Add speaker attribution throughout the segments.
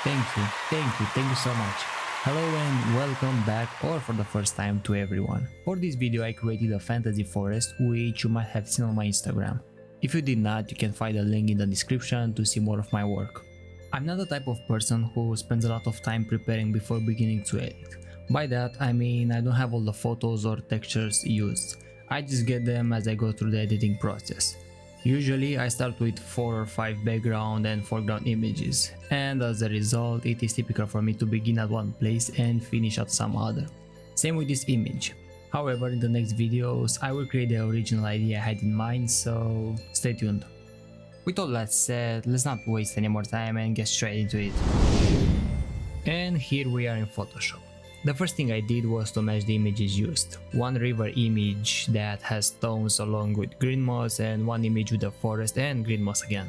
Speaker 1: Thank you so much. Hello and welcome back, or for the first time, to everyone. For this video I created a fantasy forest which you might have seen on my Instagram. If you did not, you can find a link in the description to see more of my work. I'm not the type of person who spends a lot of time preparing before beginning to edit. By that I mean I don't have all the photos or textures used. I just get them as I go through the editing process. Usually I start with 4 or 5 background and foreground images, and as a result it is typical for me to begin at one place and finish at some other. Same with this image. However, in the next videos I will create the original idea I had in mind, so stay tuned. With all that said, let's not waste any more time and get straight into it. And here we are in Photoshop. The first thing I did was to match the images used. One river image that has stones along with green moss, and one image with a forest and green moss again.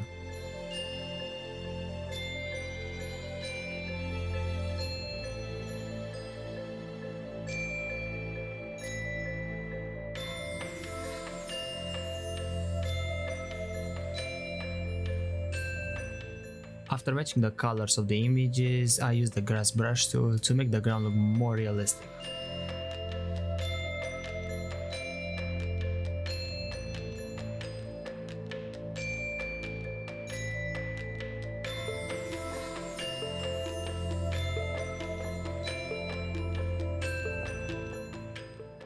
Speaker 1: After matching the colors of the images, I used the grass brush tool to make the ground look more realistic.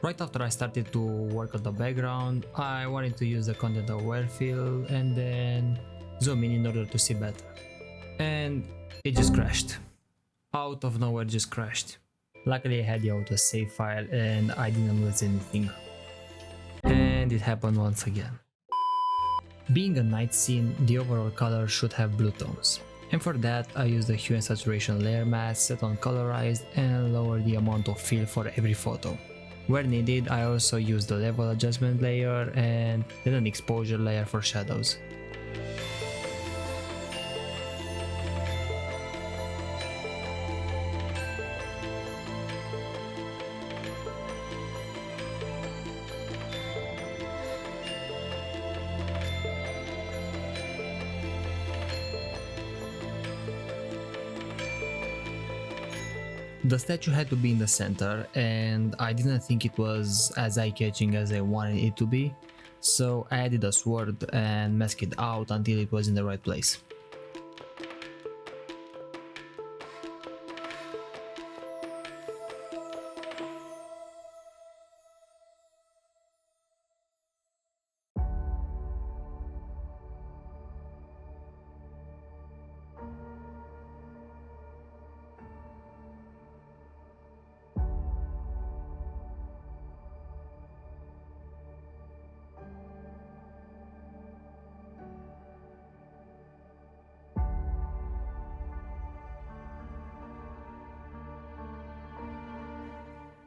Speaker 1: Right after I started to work on the background, I wanted to use the content aware fill and then zoom in order to see better. And it just crashed. Out of nowhere, just crashed. Luckily I had the autosave file and I didn't lose anything. And it happened once again. Being a night scene, the overall color should have blue tones. And for that I used the hue and saturation layer mask set on colorized and lowered the amount of fill for every photo. Where needed, I also used the level adjustment layer and then an exposure layer for shadows. The statue had to be in the center, and I didn't think it was as eye-catching as I wanted it to be, so I added a sword and masked it out until it was in the right place.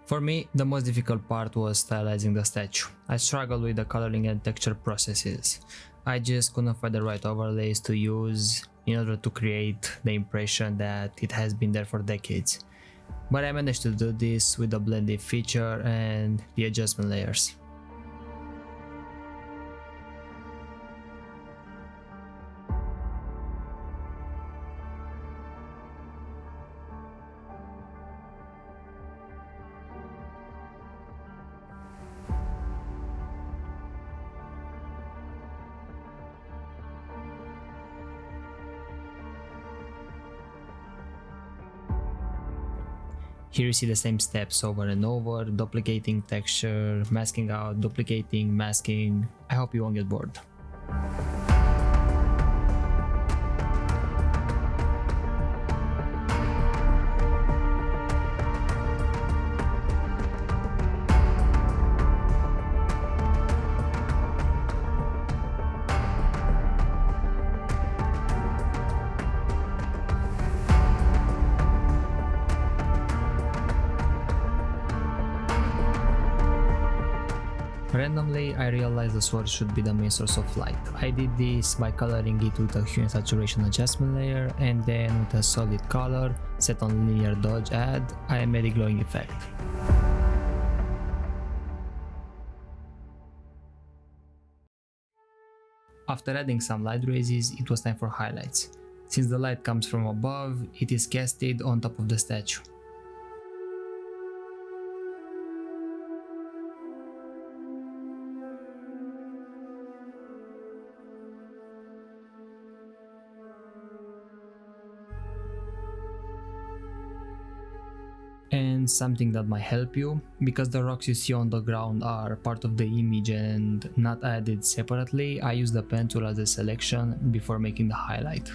Speaker 1: For me, the most difficult part was stylizing the statue. I struggled with the coloring and texture processes. I just couldn't find the right overlays to use in order to create the impression that it has been there for decades. But I managed to do this with the blending feature and the adjustment layers. Here you see the same steps over and over, duplicating texture, masking out, duplicating, masking. I hope you won't get bored. Randomly, I realized the sword should be the main source of light. I did this by coloring it with a hue and saturation adjustment layer, and then with a solid color set on linear dodge add, I made a glowing effect. After adding some light raises, it was time for highlights. Since the light comes from above, it is casted on top of the statue. And something that might help you, because the rocks you see on the ground are part of the image and not added separately, I use the pen tool as a selection before making the highlight.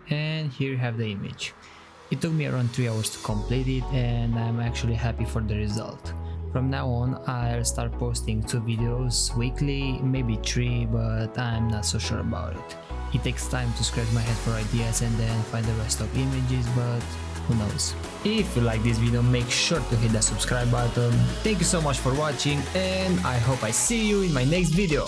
Speaker 1: And here you have the image. It took me around 3 hours to complete it, and I'm actually happy for the result. From now on, I'll start posting 2 videos weekly, maybe 3, but I'm not so sure about it. It takes time to scratch my head for ideas and then find the rest of images, but who knows. If you like this video, make sure to hit the subscribe button. Thank you so much for watching, and I hope I see you in my next video.